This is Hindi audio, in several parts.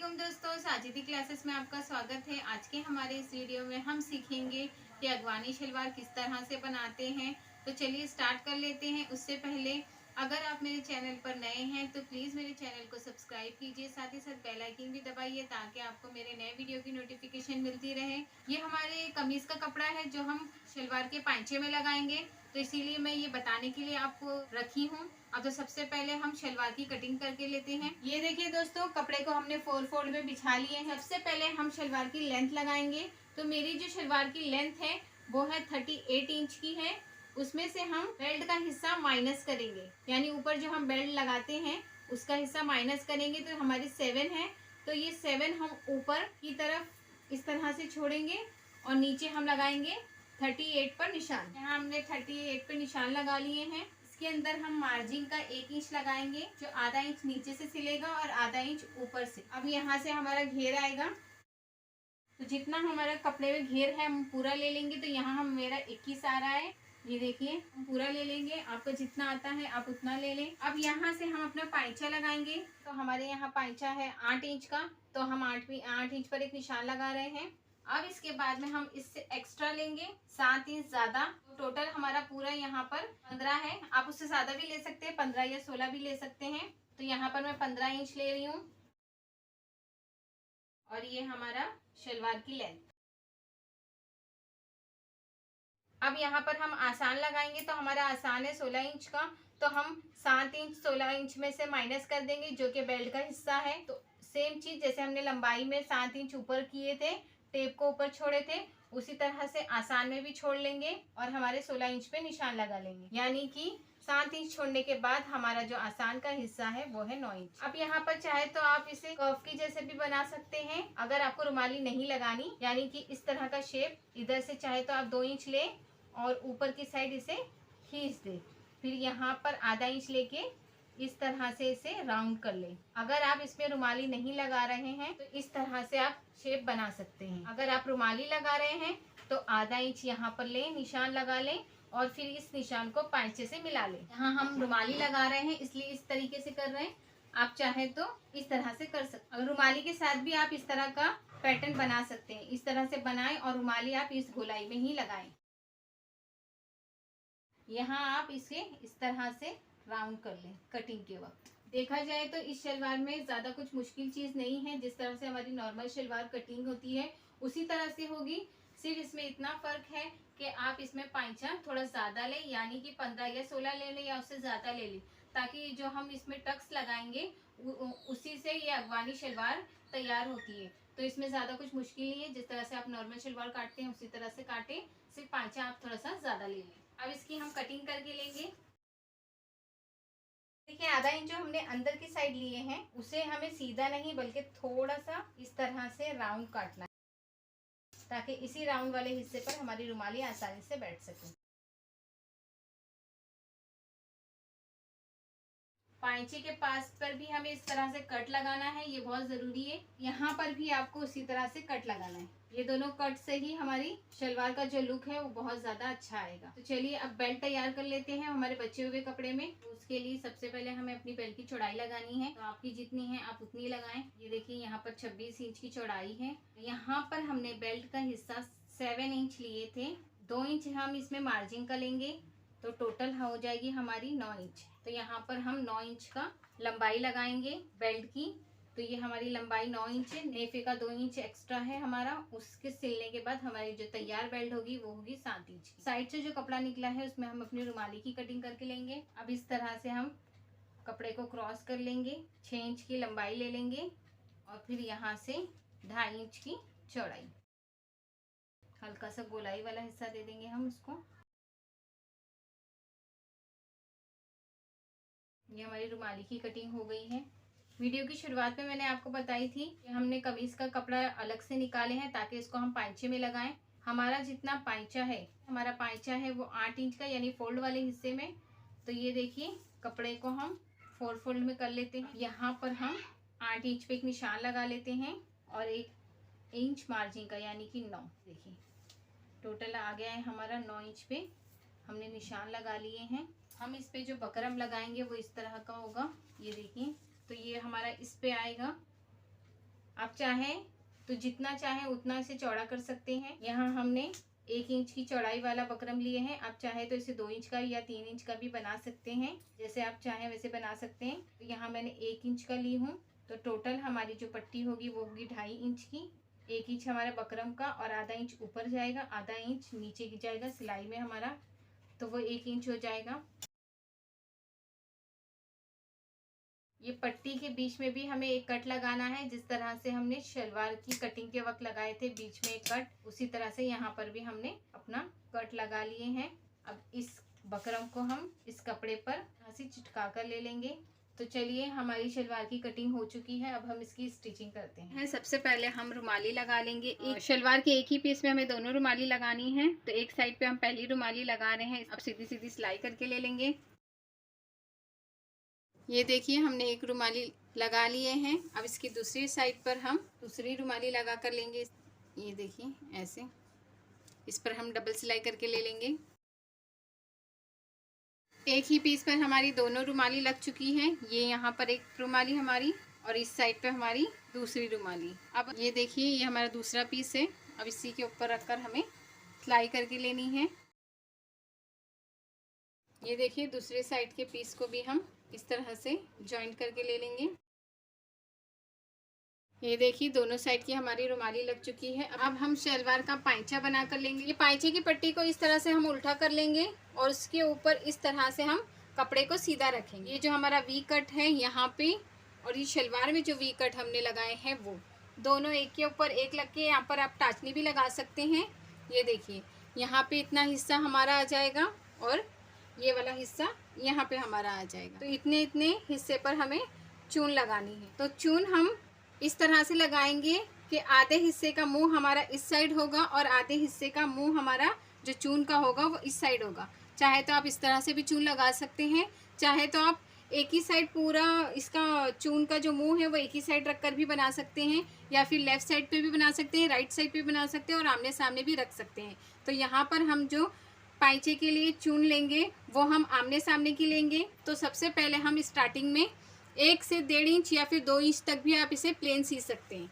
वालेकुम दोस्तों, साजिदी क्लासेस में आपका स्वागत है। आज के हमारे इस वीडियो में हम सीखेंगे कि अगवानी शलवार किस तरह से बनाते हैं। तो चलिए स्टार्ट कर लेते हैं। उससे पहले अगर आप मेरे चैनल पर नए हैं तो प्लीज़ मेरे चैनल को सब्सक्राइब कीजिए, साथ ही साथ बेल आइकन भी दबाइए ताकि आपको मेरे नए वीडियो की नोटिफिकेशन मिलती रहे। ये हमारे कमीज़ का कपड़ा है जो हम शलवार के पांचे में लगाएंगे, तो इसीलिए मैं ये बताने के लिए आपको रखी हूँ। अब तो सबसे पहले हम शलवार की कटिंग करके लेते हैं। ये देखिए दोस्तों, कपड़े को हमने 4 फोल्ड में बिछा लिए हैं। सबसे पहले हम शलवार की लेंथ लगाएंगे। तो मेरी जो शलवार की लेंथ है वो है 38 इंच की है। उसमें से हम बेल्ट का हिस्सा माइनस करेंगे, यानी ऊपर जो हम बेल्ट लगाते हैं उसका हिस्सा माइनस करेंगे, तो हमारी 7 है। तो ये 7 हम ऊपर की तरफ इस तरह से छोड़ेंगे और नीचे हम लगाएंगे 38 पर निशान। यहाँ हमने 38 पर निशान लगा लिए हैं। इसके अंदर हम मार्जिन का 1 इंच लगाएंगे, जो आधा इंच नीचे से सिलेगा और आधा इंच ऊपर से। अब यहाँ से हमारा घेर आएगा, तो जितना हमारा कपड़े में घेर है हम पूरा ले लेंगे। तो यहाँ हम मेरा 21 आ रहा है, ये देखिए हम पूरा ले लेंगे। आपको जितना आता है आप उतना ले लें। अब यहाँ से हम अपना पाइचा लगाएंगे। तो हमारे यहाँ पाइचा है 8 इंच का, तो हम 8 इंच पर एक निशान लगा रहे हैं। अब इसके बाद में हम इससे एक्स्ट्रा लेंगे 7 इंच ज्यादा। तो टोटल हमारा पूरा यहाँ पर 15 है। आप उससे ज्यादा भी ले सकते हैं, 15 या 16 भी ले सकते हैं। तो यहाँ पर मैं 15 इंच ले रही हूँ और ये हमारा शलवार की लेंथ। अब यहाँ पर हम आसान लगाएंगे, तो हमारा आसान है 16 इंच का, तो हम 7 इंच 16 इंच में से माइनस कर देंगे जो कि बेल्ट का हिस्सा है। तो सेम चीज जैसे हमने लंबाई में 7 इंच ऊपर किए थे, टेप को ऊपर छोड़े थे, उसी तरह से आसान में भी छोड़ लेंगे और हमारे 16 इंच पे निशान लगा लेंगे। यानी कि 7 इंच छोड़ने के बाद हमारा जो आसान का हिस्सा है वो है 9 इंच। अब यहाँ पर चाहे तो आप इसे कर्व की जैसे भी बना सकते हैं। अगर आपको रुमाली नहीं लगानी, यानी कि इस तरह का शेप, इधर से चाहे तो आप 2 इंच ले और ऊपर की साइड इसे खींच दे, फिर यहाँ पर आधा इंच लेके इस तरह से इसे राउंड कर ले। अगर आप इसमें रुमाली नहीं लगा रहे हैं तो इस तरह से आप शेप बना सकते हैं। अगर आप रुमाली लगा रहे हैं तो आधा इंच यहाँ पर ले, निशान लगा लें और फिर इस निशान को पांचे से मिला लें। यहाँ हम रुमाली लगा रहे हैं इसलिए इस तरीके से कर रहे हैं। आप चाहे तो इस तरह से कर सकते हैं। रुमाली के साथ भी आप इस तरह का पैटर्न बना सकते हैं। इस तरह से बनाएं और रुमाली आप इस गोलाई में ही लगाएं। यहाँ आप इसे इस तरह से राउंड कर लें। कटिंग के वक्त देखा जाए तो इस शलवार में ज्यादा कुछ मुश्किल चीज नहीं है। जिस तरह से हमारी नॉर्मल शलवार कटिंग होती है उसी तरह से होगी। सिर्फ इसमें इतना फर्क है कि आप इसमें पांचा थोड़ा ज्यादा लें, यानी कि 15 या 16 ले लें या उससे ज्यादा ले लें, ताकि जो हम इसमें टक्स लगाएंगे उसी से ये अगवानी शलवार तैयार होती है। तो इसमें ज्यादा कुछ मुश्किल नहीं है। जिस तरह से आप नॉर्मल शलवार काटते हैं उसी तरह से काटें, सिर्फ पांचा आप थोड़ा सा ज्यादा ले लें। अब इसकी हम कटिंग करके लेंगे। देखिए आधा इंच जो हमने अंदर की साइड लिए हैं उसे हमें सीधा नहीं बल्कि थोड़ा सा इस तरह से राउंड काटना है, ताकि इसी राउंड वाले हिस्से पर हमारी रुमाली आसानी से बैठ सके। पांचे के पास पर भी हमें इस तरह से कट लगाना है, ये बहुत जरूरी है। यहाँ पर भी आपको उसी तरह से कट लगाना है। ये दोनों कट से ही हमारी शलवार का जो लुक है वो बहुत ज्यादा अच्छा आएगा। तो चलिए अब बेल्ट तैयार कर लेते हैं हमारे बचे हुए कपड़े में। तो उसके लिए सबसे पहले हमें अपनी बेल्ट की चौड़ाई लगानी है। तो आपकी जितनी है आप उतनी लगाएं। ये देखिए यहाँ पर 26 इंच की चौड़ाई है। यहाँ पर हमने बेल्ट का हिस्सा 7 इंच लिए थे, 2 इंच हम इसमें मार्जिन का लेंगे, तो टोटल हो जाएगी हमारी 9 इंच। तो यहाँ पर हम 9 इंच का लंबाई लगाएंगे बेल्ट की। तो ये हमारी लंबाई 9 इंच है। नेफे का 2 इंच एक्स्ट्रा है हमारा। उसके सिलने के बाद हमारी जो तैयार बेल्ट होगी वो होगी 7 इंच की। साइड से जो कपड़ा निकला है उसमें हम अपनी रुमाली की कटिंग करके लेंगे। अब इस तरह से हम कपड़े को क्रॉस कर लेंगे, 6 इंच की लंबाई ले लेंगे और फिर यहाँ से 2.5 इंच की चौड़ाई, हल्का सा गोलाई वाला हिस्सा दे देंगे हम इसको। ये हमारी रुमाली की कटिंग हो गई है। वीडियो की शुरुआत में मैंने आपको बताई थी कि हमने कमीज का कपड़ा अलग से निकाले हैं ताकि इसको हम पांचे में लगाएं। हमारा जितना पांचा है, हमारा पांचा है वो 8 इंच का, यानी फोल्ड वाले हिस्से में। तो ये देखिए कपड़े को हम 4 फोल्ड में कर लेते हैं। यहाँ पर हम 8 इंच पे एक निशान लगा लेते हैं और 1 इंच मार्जिन का, यानी कि 9। देखिए टोटल आ गया है हमारा 9 इंच पे हमने निशान लगा लिए हैं। हम इस पे जो बकरम लगाएंगे वो इस तरह का होगा, ये देखिए। तो ये हमारा इस पे आएगा आप चाहें तो जितना चाहें उतना इसे चौड़ा कर सकते हैं। यहाँ हमने 1 इंच की चौड़ाई वाला बकरम लिए हैं। आप चाहे तो इसे 2 इंच का या 3 इंच का भी बना सकते हैं, जैसे आप चाहें वैसे बना सकते हैं। तो यहाँ मैंने 1 इंच का ली हूँ। तो टोटल हमारी जो पट्टी होगी वो होगी 2.5 इंच की। 1 इंच हमारा बकरम का और आधा इंच ऊपर जाएगा, आधा इंच नीचे की जाएगा सिलाई में हमारा, तो वो 1 इंच हो जाएगा। ये पट्टी के बीच में भी हमें एक कट लगाना है, जिस तरह से हमने शलवार की कटिंग के वक्त लगाए थे बीच में एक कट, उसी तरह से यहाँ पर भी हमने अपना कट लगा लिए हैं। अब इस बकरम को हम इस कपड़े पर ऐसे चिटका कर ले लेंगे। तो चलिए, हमारी शलवार की कटिंग हो चुकी है। अब हम इसकी स्टिचिंग करते हैं। सबसे पहले हम रुमाली लगा लेंगे। एक शलवार के एक ही पीस में हमें दोनों रुमाली लगानी है। तो एक साइड पे हम पहली रुमाली लगा रहे हैं। अब सीधी सीधी सिलाई करके ले लेंगे। ये देखिए, हमने एक रुमाली लगा लिए हैं। अब इसकी दूसरी साइड पर हम दूसरी रुमाली लगा कर लेंगे। ये देखिए, ऐसे इस पर हम डबल सिलाई करके ले लेंगे। एक ही पीस पर हमारी दोनों रुमाली लग चुकी हैं। ये यहाँ पर एक रुमाली हमारी और इस साइड पे हमारी दूसरी रुमाली। अब ये देखिए, ये हमारा दूसरा पीस है। अब इसी के ऊपर रखकर हमें सिलाई करके लेनी है। ये देखिए, दूसरे साइड के पीस को भी हम इस तरह से जॉइंट करके ले लेंगे। ये देखिए, दोनों साइड की हमारी रुमाली लग चुकी है। अब हम शलवार का पाइचा बना कर लेंगे। ये पाइचे की पट्टी को इस तरह से हम उल्टा कर लेंगे और उसके ऊपर इस तरह से हम कपड़े को सीधा रखेंगे। ये जो हमारा वी कट है यहाँ पे, और ये शलवार में जो वी कट हमने लगाए हैं वो दोनों एक के ऊपर एक लग के, यहाँ पर आप टाचनी भी लगा सकते हैं। ये देखिए, यहाँ पे इतना हिस्सा हमारा आ जाएगा और ये वाला हिस्सा यहाँ पे हमारा आ जाएगा। तो इतने इतने हिस्से पर हमें चून लगानी है। तो चून हम इस तरह से लगाएंगे कि आधे हिस्से का मुंह हमारा इस साइड होगा और आधे हिस्से का मुंह हमारा जो चून का होगा वो इस साइड होगा। चाहे तो आप इस तरह से भी चून लगा सकते हैं, चाहे तो आप एक ही साइड पूरा इसका चून का जो मुंह है वो एक ही साइड रखकर भी बना सकते हैं, या फिर लेफ्ट साइड पे भी बना सकते हैं, राइट साइड पे भी बना सकते हैं और आमने सामने भी रख सकते हैं। तो यहाँ पर हम जो पाइचे के लिए चून लेंगे वो हम आमने सामने की लेंगे। तो सबसे पहले हम स्टार्टिंग में 1 से 1.5 इंच या फिर 2 इंच तक भी आप इसे प्लेन सी सकते हैं।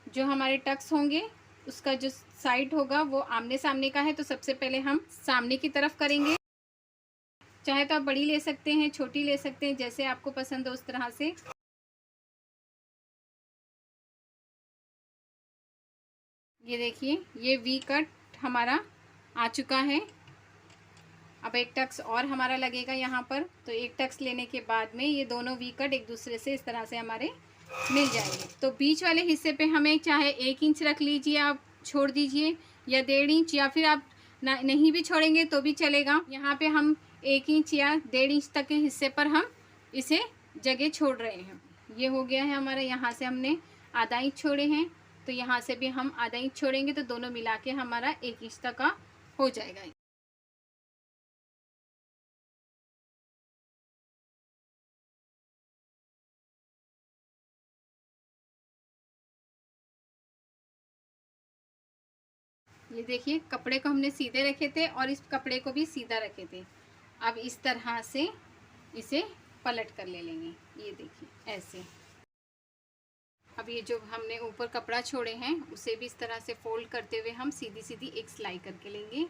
जो हमारे टक्स होंगे उसका जो साइड होगा वो आमने सामने का है, तो सबसे पहले हम सामने की तरफ करेंगे। चाहे तो आप बड़ी ले सकते हैं, छोटी ले सकते हैं, जैसे आपको पसंद हो उस तरह से। ये देखिए, ये वी कट हमारा आ चुका है। अब एक टक्स और हमारा लगेगा यहाँ पर। तो एक टक्स लेने के बाद में ये दोनों वी कट एक दूसरे से इस तरह से हमारे मिल जाएंगे। तो बीच वाले हिस्से पे हमें चाहे 1 इंच रख लीजिए, आप छोड़ दीजिए, या 1.5 इंच, या फिर आप नहीं भी छोड़ेंगे तो भी चलेगा। यहाँ पे हम 1 इंच या 1.5 इंच तक के हिस्से पर हम इसे जगह छोड़ रहे हैं। ये हो गया है हमारा। यहाँ से हमने आधा इंच छोड़े हैं, तो यहाँ से भी हम आधा इंच छोड़ेंगे, तो दोनों मिला के हमारा 1 इंच तक का हो जाएगा। ये देखिए, कपड़े को हमने सीधे रखे थे और इस कपड़े को भी सीधा रखे थे। अब इस तरह से इसे पलट कर ले लेंगे। ये देखिए, ऐसे। अब ये जो हमने ऊपर कपड़ा छोड़े हैं उसे भी इस तरह से फोल्ड करते हुए हम सीधी सीधी एक सिलाई करके लेंगे।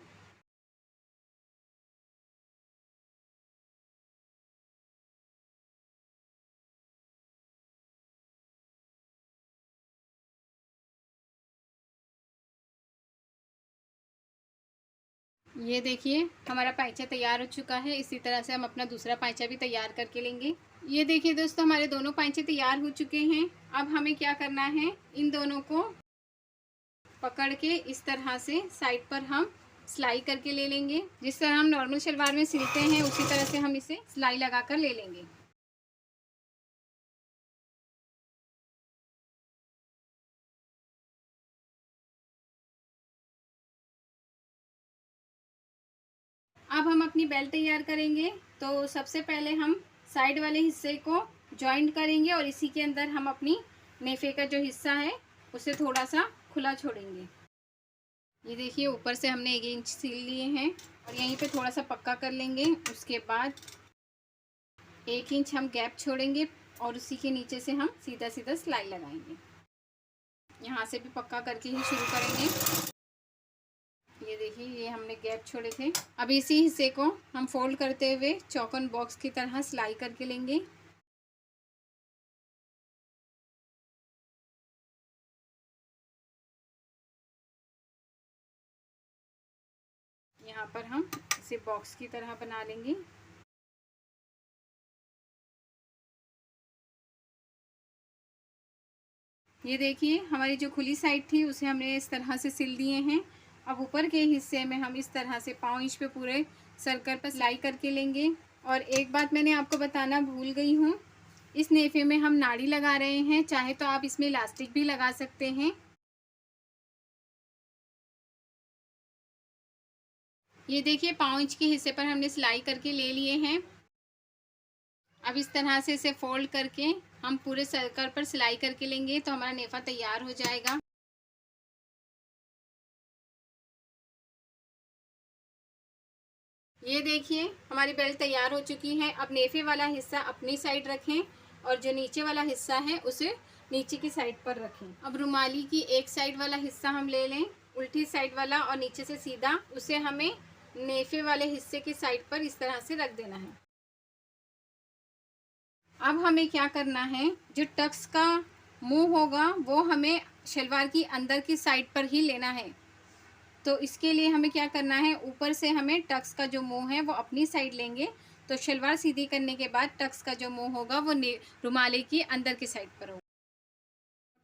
ये देखिए, हमारा पाइचा तैयार हो चुका है। इसी तरह से हम अपना दूसरा पाइचा भी तैयार करके लेंगे। ये देखिए दोस्तों, हमारे दोनों पाइचे तैयार हो चुके हैं। अब हमें क्या करना है, इन दोनों को पकड़ के इस तरह से साइड पर हम सिलाई करके ले लेंगे। जिस तरह हम नॉर्मल शलवार में सिलते हैं उसी तरह से हम इसे सिलाई लगा कर ले लेंगे। अब हम अपनी बेल्ट तैयार करेंगे। तो सबसे पहले हम साइड वाले हिस्से को जॉइंट करेंगे और इसी के अंदर हम अपनी नेफे का जो हिस्सा है उसे थोड़ा सा खुला छोड़ेंगे। ये देखिए, ऊपर से हमने 1 इंच सील लिए हैं और यहीं पे थोड़ा सा पक्का कर लेंगे। उसके बाद 1 इंच हम गैप छोड़ेंगे और उसी के नीचे से हम सीधा सीधा सिलाई लगाएंगे। यहाँ से भी पक्का करके ही शुरू करेंगे। ये देखिए, ये हमने गैप छोड़े थे। अब इसी हिस्से को हम फोल्ड करते हुए चौकोन बॉक्स की तरह सिलाई करके लेंगे। यहाँ पर हम इसे बॉक्स की तरह बना लेंगे। ये देखिए, हमारी जो खुली साइड थी उसे हमने इस तरह से सिल दिए हैं। अब ऊपर के हिस्से में हम इस तरह से 5 इंच पे पूरे सर्कल पर सिलाई करके लेंगे। और एक बात मैंने आपको बताना भूल गई हूँ, इस नेफे में हम नाड़ी लगा रहे हैं, चाहे तो आप इसमें इलास्टिक भी लगा सकते हैं। ये देखिए, 5 इंच के हिस्से पर हमने सिलाई करके ले लिए हैं। अब इस तरह से इसे फोल्ड करके हम पूरे सर्कल पर सिलाई करके लेंगे तो हमारा नेफा तैयार हो जाएगा। ये देखिए, हमारी बेल्ट तैयार हो चुकी है। अब नेफे वाला हिस्सा अपनी साइड रखें और जो नीचे वाला हिस्सा है उसे नीचे की साइड पर रखें। अब रुमाली की एक साइड वाला हिस्सा हम ले लें, उल्टी साइड वाला, और नीचे से सीधा उसे हमें नेफे वाले हिस्से की साइड पर इस तरह से रख देना है। अब हमें क्या करना है, जो टक्स का मुंह होगा वो हमें शलवार की अंदर की साइड पर ही लेना है। तो इसके लिए हमें क्या करना है, ऊपर से हमें टक्स का जो मुंह है वो अपनी साइड लेंगे। तो शलवार सीधी करने के बाद टक्स का जो मुंह होगा वो रुमाले की अंदर की साइड पर होगा।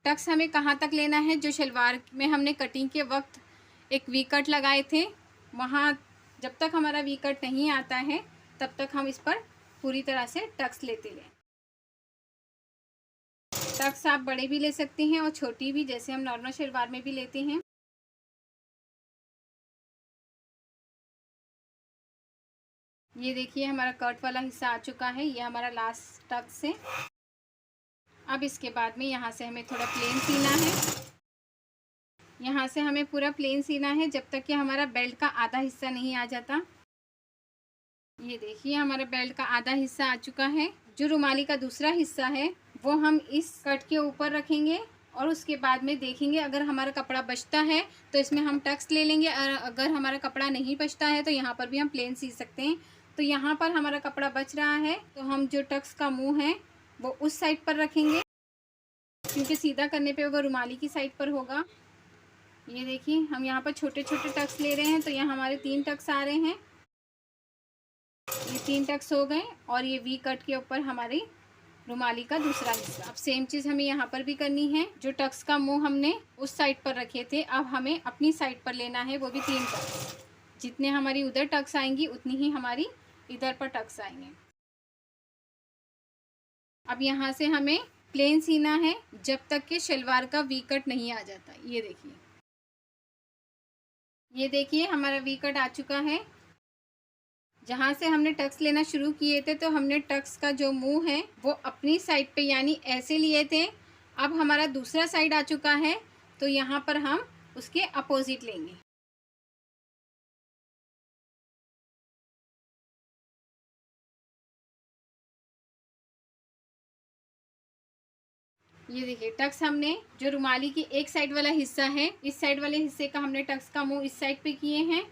टक्स हमें कहाँ तक लेना है, जो शलवार में हमने कटिंग के वक्त एक वी कट लगाए थे वहाँ, जब तक हमारा वी कट नहीं आता है तब तक हम इस पर पूरी तरह से टक्स लेते लें। टक्स आप बड़े भी ले सकते हैं और छोटी भी, जैसे हम नॉर्मल शलवार में भी लेते हैं। ये देखिए, हमारा कट वाला हिस्सा आ चुका है, ये हमारा लास्ट टक्स है। अब इसके बाद में यहाँ से हमें थोड़ा प्लेन सीना है। यहाँ से हमें पूरा प्लेन सीना है जब तक कि हमारा बेल्ट का आधा हिस्सा नहीं आ जाता। ये देखिए, हमारा बेल्ट का आधा हिस्सा आ चुका है। जो रुमाली का दूसरा हिस्सा है वो हम इस कट के ऊपर रखेंगे और उसके बाद में देखेंगे, अगर हमारा कपड़ा बचता है तो इसमें हम टक्स ले लेंगे, और अगर हमारा कपड़ा नहीं बचता है तो यहाँ पर भी हम प्लेन सी सकते हैं। तो यहाँ पर हमारा कपड़ा बच रहा है तो हम जो टक्स का मुंह है वो उस साइड पर रखेंगे, क्योंकि सीधा करने पे वो रुमाली की साइड पर होगा। ये देखिए, हम यहाँ पर छोटे छोटे टक्स ले रहे हैं तो यहाँ हमारे 3 टक्स आ रहे हैं। ये 3 टक्स हो गए और ये वी कट के ऊपर हमारी रुमाली का दूसरा हिस्सा। अब सेम चीज़ हमें यहाँ पर भी करनी है। जो टक्स का मुंह हमने उस साइड पर रखे थे, अब हमें अपनी साइड पर लेना है, वो भी 3 टक्स। जितने हमारी उधर टक्स आएंगी उतनी ही हमारी इधर पर टक्स आएंगे। अब यहाँ से हमें प्लेन सीना है जब तक कि शलवार का वी कट नहीं आ जाता। ये देखिए, हमारा वी कट आ चुका है। जहाँ से हमने टक्स लेना शुरू किए थे तो हमने टक्स का जो मुंह है वो अपनी साइड पे यानी ऐसे लिए थे। अब हमारा दूसरा साइड आ चुका है तो यहाँ पर हम उसके अपोजिट लेंगे। ये देखिए, टक्स हमने जो रुमाली की एक साइड वाला हिस्सा है, इस साइड वाले हिस्से का हमने टक्स का मुंह इस साइड पे किए हैं,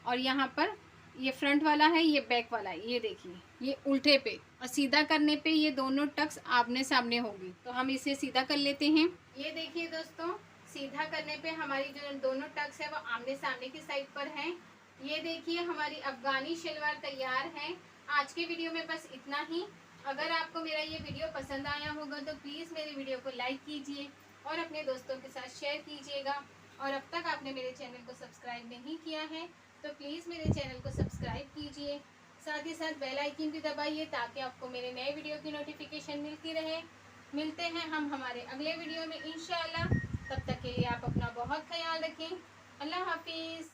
और यहाँ पर ये फ्रंट वाला है, ये बैक वाला है। ये देखिए, ये उल्टे पे, और सीधा करने पे ये दोनों टक्स आमने सामने होंगी। तो हम इसे सीधा कर लेते हैं। ये देखिए दोस्तों, सीधा करने पे हमारी जो दोनों टक्स है वो आमने सामने की साइड पर है। ये देखिए, हमारी अफगानी शलवार तैयार है। आज के वीडियो में बस इतना ही। अगर आपको मेरा ये वीडियो पसंद आया होगा तो प्लीज़ मेरे वीडियो को लाइक कीजिए और अपने दोस्तों के साथ शेयर कीजिएगा। और अब तक आपने मेरे चैनल को सब्सक्राइब नहीं किया है तो प्लीज़ मेरे चैनल को सब्सक्राइब कीजिए। साथ ही साथ बेल आइकन भी दबाइए ताकि आपको मेरे नए वीडियो की नोटिफिकेशन मिलती रहे। मिलते हैं हम हमारे अगले वीडियो में इंशाल्लाह। तब तक के लिए आप अपना बहुत ख्याल रखें। अल्लाह हाफिज़।